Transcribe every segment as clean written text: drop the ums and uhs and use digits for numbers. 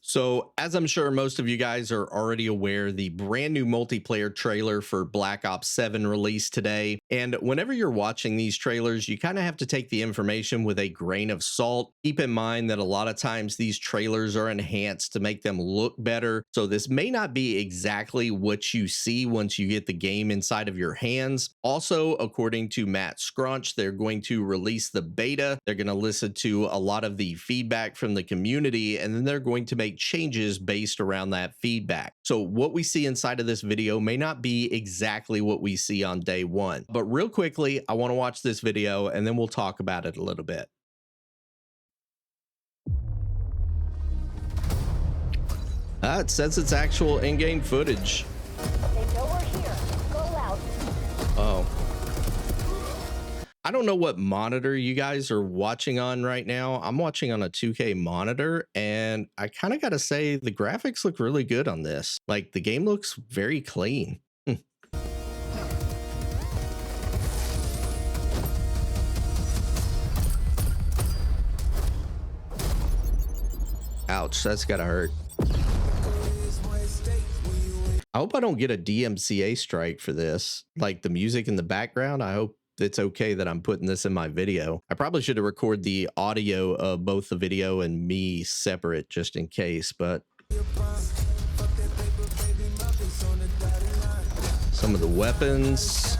So, as I'm sure most of you guys are already aware, the brand new multiplayer trailer for Black Ops 7 released today. And whenever you're watching these trailers, you kind of have to take the information with a grain of salt. Keep in mind that a lot of times these trailers are enhanced to make them look better. So, this may not be exactly what you see once you get the game inside of your hands. Also, according to Matt Scrunch, they're going to release the beta. They're going to listen to a lot of the feedback from the community, and then they're going to make changes based around that feedback. So what we see inside of this video may not be exactly what we see on day one. But real quickly, I want to watch this video and then we'll talk about it a little bit. It says it's actual in-game footage. They know we're here. Go out. Oh. I don't know what monitor you guys are watching on right now. I'm watching on a 2K monitor, and I kind of got to say the graphics look really good on this. Like, the game looks very clean. Ouch, that's gotta hurt. I hope I don't get a DMCA strike for this. Like, the music in the background, I hope it's okay that I'm putting this in my video. I probably should have recorded the audio of both the video and me separate just in case, but some of the weapons.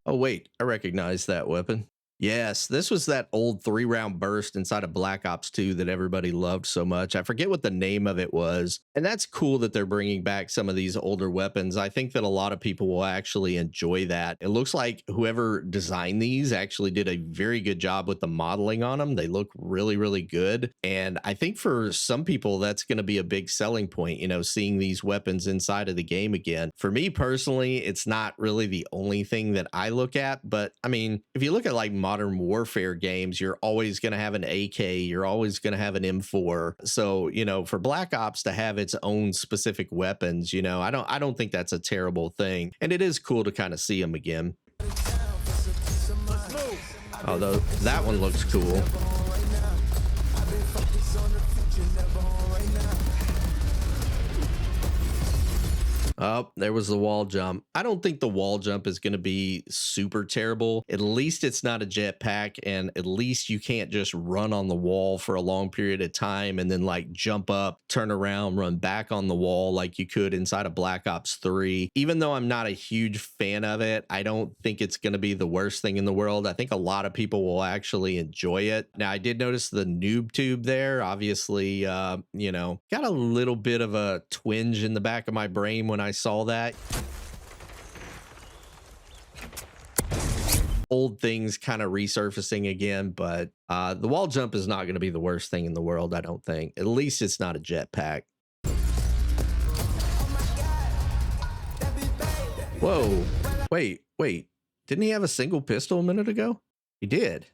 Oh wait, I recognize that weapon. Yes, this was that old 3-round burst inside of Black Ops 2 that everybody loved so much. I forget what the name of it was. And that's cool that they're bringing back some of these older weapons. I think that a lot of people will actually enjoy that. It looks like whoever designed these actually did a very good job with the modeling on them. They look really, really good. And I think for some people, that's going to be a big selling point, you know, seeing these weapons inside of the game again. For me personally, it's not really the only thing that I look at. But I mean, if you look at like Modern Warfare games, you're always going to have an AK, you're always going to have an M4. So, you know, for Black Ops to have its own specific weapons, you know, I don't think that's a terrible thing. And it is cool to kind of see them again. Although that one looks cool. Oh, there was the wall jump. I don't think the wall jump is going to be super terrible. At least it's not a jetpack, and at least you can't just run on the wall for a long period of time and then like jump up, turn around, run back on the wall like you could inside of Black Ops 3. Even though I'm not a huge fan of it, I don't think it's going to be the worst thing in the world. I think a lot of people will actually enjoy it. Now, I did notice the noob tube there. Obviously, you know, got a little bit of a twinge in the back of my brain when I saw that. Old things kind of resurfacing again, but the wall jump is not going to be the worst thing in the world, I don't think. At least it's not a jetpack. Whoa, wait, didn't he have a single pistol a minute ago? He did.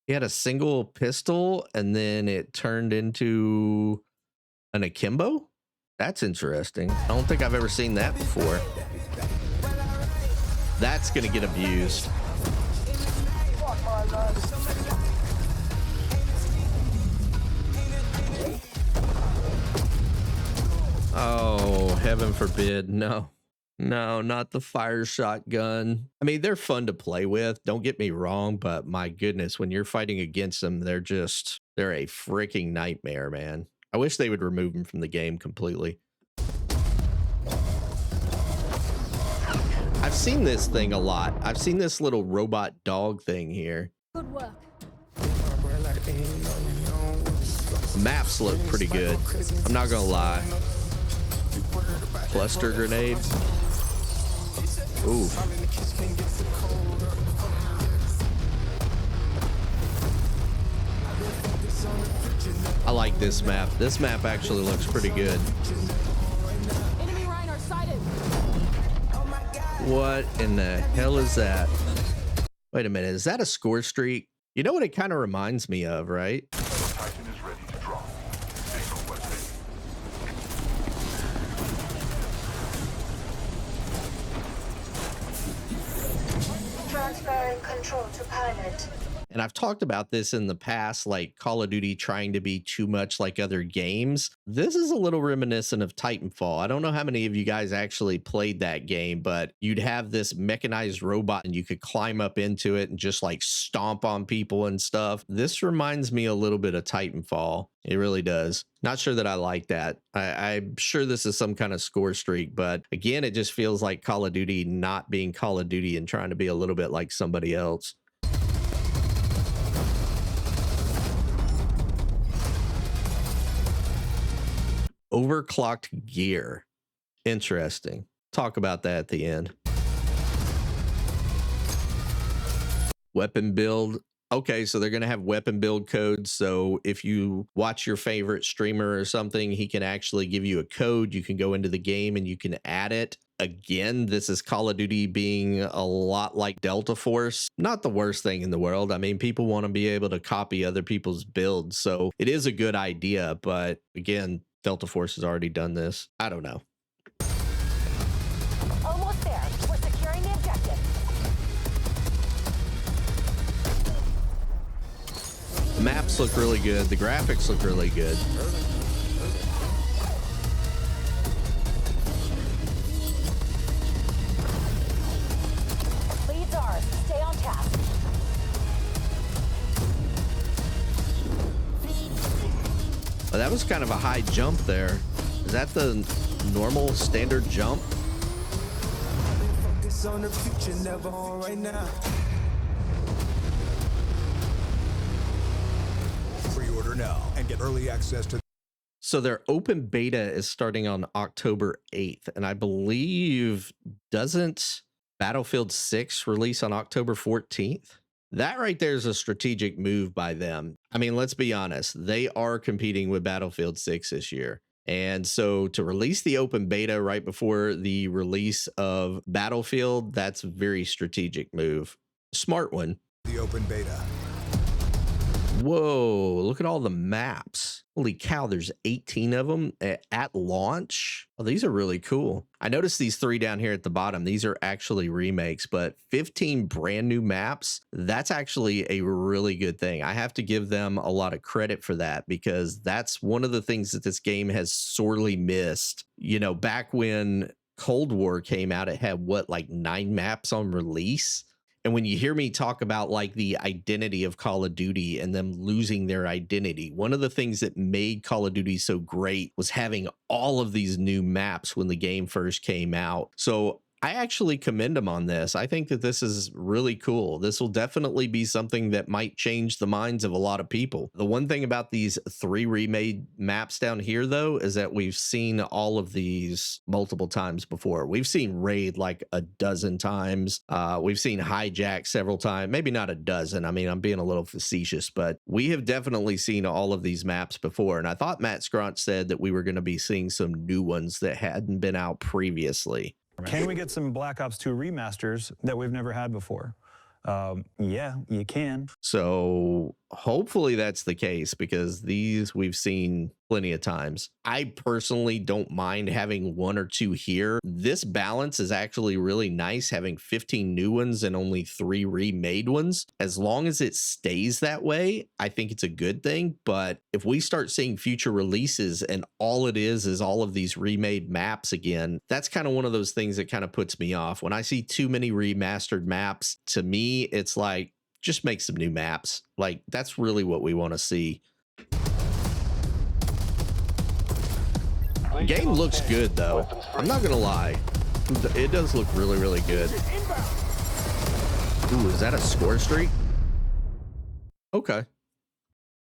He had a single pistol and then it turned into an akimbo. That's interesting. I don't think I've ever seen that before. That's gonna get abused. Oh, heaven forbid. No, not the fire shotgun. I mean, they're fun to play with, don't get me wrong, but my goodness, when you're fighting against them, they're a freaking nightmare, man. I wish they would remove them from the game completely. I've seen this thing a lot. I've seen this little robot dog thing here. Good work. Maps look pretty good. I'm not gonna lie. Cluster grenade. Ooh. I like this map. This map actually looks pretty good. Enemy Rhino sighted. What in the hell is that? Wait a minute, is that a score streak? You know what it kind of reminds me of, right? Titan is ready to drop. Signal was Transferring control to pilot. And I've talked about this in the past, like Call of Duty trying to be too much like other games. This is a little reminiscent of Titanfall. I don't know how many of you guys actually played that game, but you'd have this mechanized robot and you could climb up into it and just like stomp on people and stuff. This reminds me a little bit of Titanfall. It really does. Not sure that I like that. I'm sure this is some kind of score streak, but again, it just feels like Call of Duty not being Call of Duty and trying to be a little bit like somebody else. Overclocked gear. Interesting. Talk about that at the end. Weapon build. Okay, so they're going to have weapon build codes. So if you watch your favorite streamer or something, he can actually give you a code. You can go into the game and you can add it. Again, this is Call of Duty being a lot like Delta Force. Not the worst thing in the world. I mean, people want to be able to copy other people's builds. So it is a good idea. But again, Delta Force has already done this. I don't know. Almost there. We're securing the objective. The maps look really good. The graphics look really good. Leads ours. Stay on task. Oh, that was kind of a high jump there. Is that the normal standard jump? Focus on the future, never on right now. Pre-order now and get early access to. So their open beta is starting on October 8th. And I believe, doesn't Battlefield 6 release on October 14th? That right there is a strategic move by them. I mean, let's be honest. They are competing with Battlefield 6 this year. And so to release the open beta right before the release of Battlefield, that's a very strategic move. Smart one. The open beta. Whoa, look at all the maps. Holy cow, there's 18 of them at launch. Oh, these are really cool. I noticed these 3 down here at the bottom. These are actually remakes, but 15 brand new maps. That's actually a really good thing. I have to give them a lot of credit for that because that's one of the things that this game has sorely missed. You know, back when Cold War came out, it had what, like 9 maps on release? And when you hear me talk about like the identity of Call of Duty and them losing their identity, one of the things that made Call of Duty so great was having all of these new maps when the game first came out. So I actually commend them on this. I think that this is really cool. This will definitely be something that might change the minds of a lot of people. The one thing about these 3 remade maps down here, though, is that we've seen all of these multiple times before. We've seen Raid like a dozen times. We've seen Hijack several times. Maybe not a dozen. I mean, I'm being a little facetious, but we have definitely seen all of these maps before. And I thought Matt Scront said that we were going to be seeing some new ones that hadn't been out previously. Can we get some Black Ops 2 remasters that we've never had before? Yeah, you can. So hopefully that's the case because these we've seen plenty of times. I personally don't mind having 1 or 2 here. This balance is actually really nice, having 15 new ones and only 3 remade ones. As long as it stays that way, I think it's a good thing. But if we start seeing future releases and all it is all of these remade maps again, that's kind of one of those things that kind of puts me off. When I see too many remastered maps, to me, it's like, just make some new maps. Like, that's really what we want to see. The game looks good, though. I'm not going to lie. It does look really, really good. Ooh, is that a score streak? Okay.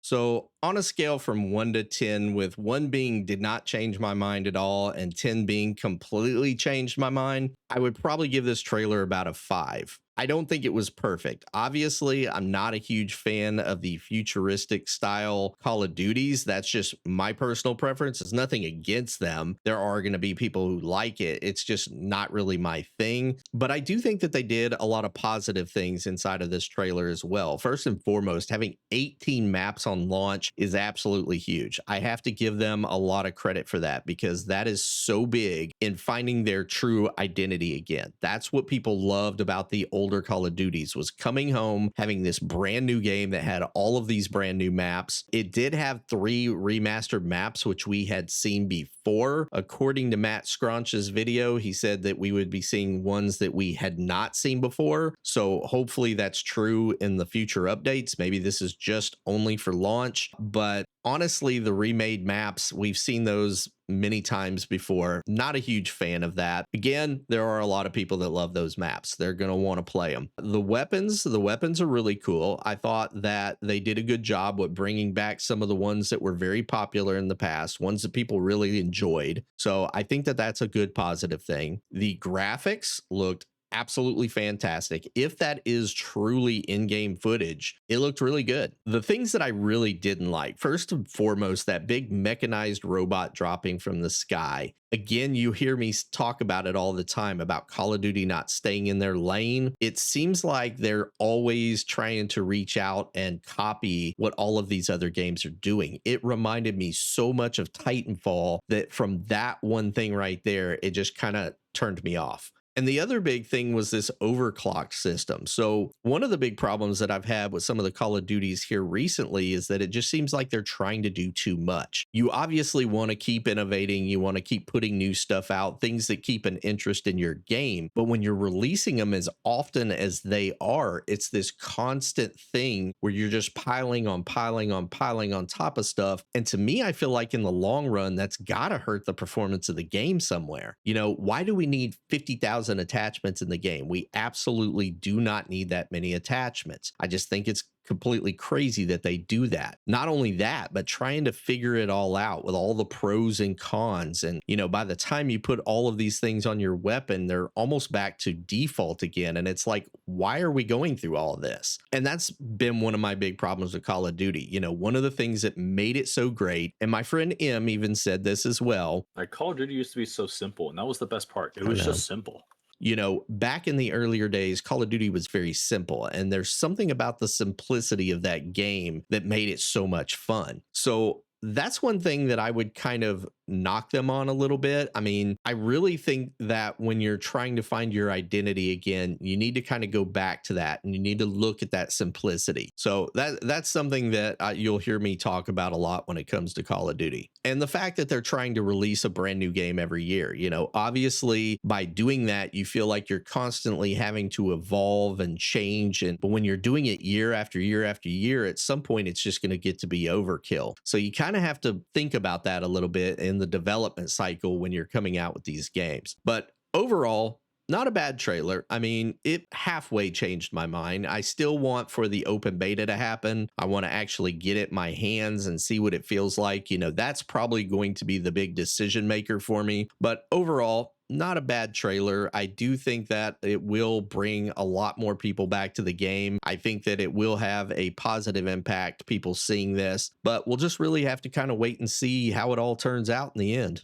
So on a scale from 1 to 10, with 1 being did not change my mind at all and 10 being completely changed my mind, I would probably give this trailer about a 5. I don't think it was perfect. Obviously, I'm not a huge fan of the futuristic style Call of Duties. That's just my personal preference. It's nothing against them. There are going to be people who like it. It's just not really my thing. But I do think that they did a lot of positive things inside of this trailer as well. First and foremost, having 18 maps on launch footage is absolutely huge. I have to give them a lot of credit for that because that is so big in finding their true identity again. That's what people loved about the older Call of Duties, was coming home, having this brand new game that had all of these brand new maps. It did have 3 remastered maps, which we had seen before. According to Matt Scronch's video, he said that we would be seeing ones that we had not seen before. So hopefully that's true in the future updates. Maybe this is just only for launch, but honestly, the remade maps, we've seen those many times before. Not a huge fan of that. Again, there are a lot of people that love those maps. They're going to want to play them. The weapons are really cool. I thought that they did a good job with bringing back some of the ones that were very popular in the past, ones that people really enjoyed. So I think that that's a good positive thing. The graphics looked absolutely fantastic. If that is truly in-game footage, it looked really good. The things that I really didn't like, first and foremost, that big mechanized robot dropping from the sky. Again, you hear me talk about it all the time about Call of Duty not staying in their lane. It seems like they're always trying to reach out and copy what all of these other games are doing. It reminded me so much of Titanfall that from that one thing right there, it just kind of turned me off. And the other big thing was this overclock system. So one of the big problems that I've had with some of the Call of Duties here recently is that it just seems like they're trying to do too much. You obviously want to keep innovating. You want to keep putting new stuff out, things that keep an interest in your game. But when you're releasing them as often as they are, it's this constant thing where you're just piling on top of stuff. And to me, I feel like in the long run, that's got to hurt the performance of the game somewhere. You know, why do we need 50,000 attachments in the game? We absolutely do not need that many attachments. I just think it's completely crazy that they do that. Not only that, but trying to figure it all out with all the pros and cons. And, you know, by the time you put all of these things on your weapon, they're almost back to default again. And it's like, why are we going through all of this? And that's been one of my big problems with Call of Duty. You know, one of the things that made it so great, and my friend M even said this as well. Like, Call of Duty used to be so simple, and that was the best part. It was just simple. You know, back in the earlier days, Call of Duty was very simple, and there's something about the simplicity of that game that made it so much fun. So that's one thing that I would kind of knock them on a little bit. I mean, I really think that when you're trying to find your identity again, you need to kind of go back to that, and you need to look at that simplicity. So that's something that you'll hear me talk about a lot when it comes to Call of Duty. And the fact that they're trying to release a brand new game every year, you know, obviously by doing that, you feel like you're constantly having to evolve and change. But when you're doing it year after year after year, at some point, it's just going to get to be overkill. So you kind of have to think about that a little bit in the development cycle when you're coming out with these games. But overall, not a bad trailer. I mean, it halfway changed my mind. I still want for the open beta to happen. I want to actually get it in my hands and see what it feels like. You know, that's probably going to be the big decision maker for me. But overall, not a bad trailer. I do think that it will bring a lot more people back to the game. I think that it will have a positive impact, people seeing this, but we'll just really have to kind of wait and see how it all turns out in the end.